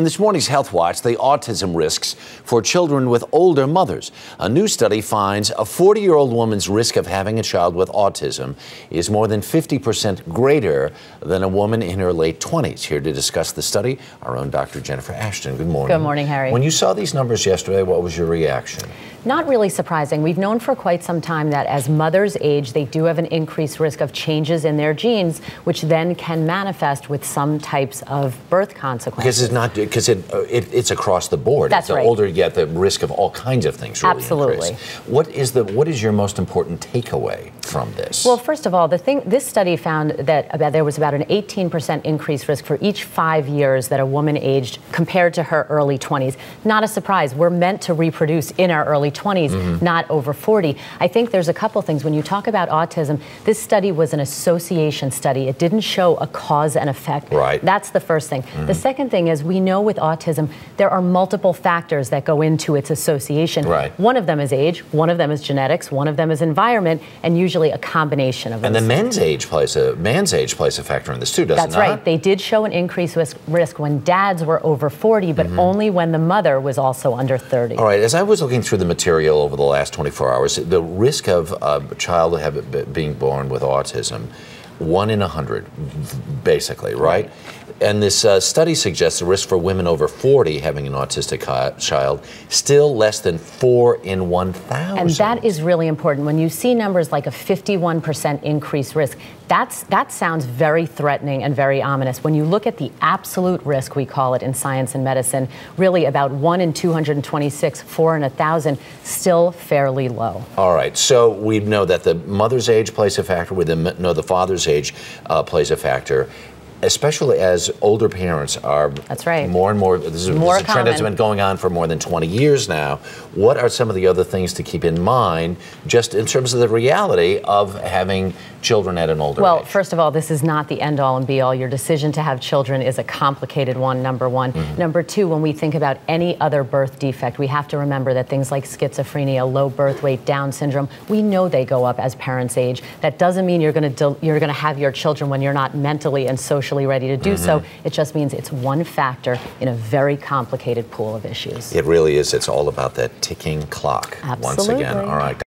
In this morning's Health Watch, the autism risks for children with older mothers. A new study finds a 40-year-old woman's risk of having a child with autism is more than 50% greater than a woman in her late 20s. Here to discuss the study, our own Dr. Jennifer Ashton. Good morning. Good morning, Harry. When you saw these numbers yesterday, what was your reaction? Not really surprising. We've known for quite some time that as mothers age, they do have an increased risk of changes in their genes, which then can manifest with some types of birth consequences. Because it's across the board. That's right. The older you get, the risk of all kinds of things really Absolutely. increase. What is your most important takeaway from this? Well, first of all, this study found that there was about an 18% increased risk for each 5 years that a woman aged compared to her early 20s. Not a surprise. We're meant to reproduce in our early 20s, not over 40. I think there's a couple things. When you talk about autism, this study was an association study. It didn't show a cause and effect. Right. That's the first thing. The second thing is we know with autism, there are multiple factors that go into its association. Right. One of them is age, one of them is genetics, one of them is environment, and usually a combination of those. And the man's age plays a factor in this too, does it not? That's right. They did show an increased risk when dads were over 40, but only when the mother was also under 30. All right. As I was looking through the material over the last 24 hours, the risk of a child being born with autism, 1 in 100, basically, right? And this study suggests the risk for women over 40 having an autistic child still less than 4 in 1,000. And that is really important. When you see numbers like a 51% increased risk, that sounds very threatening and very ominous. When you look at the absolute risk, we call it in science and medicine, really about 1 in 226, 4 in 1,000, still fairly low. All right, so we know that the mother's age plays a factor. We know the father's age plays a factor. Especially as older parents are more and more, this is a trend that's been going on for more than 20 years now. What are some of the other things to keep in mind just in terms of the reality of having children at an older age? Well, first of all, this is not the end-all and be-all. Your decision to have children is a complicated one, number one. Number two, when we think about any other birth defect, we have to remember that things like schizophrenia, low birth weight, Down syndrome, we know they go up as parents age. That doesn't mean you're going to have your children when you're not mentally and socially ready to do so. It just means it's one factor in a very complicated pool of issues. It really is. It's all about that ticking clock. Absolutely. Once again. All right.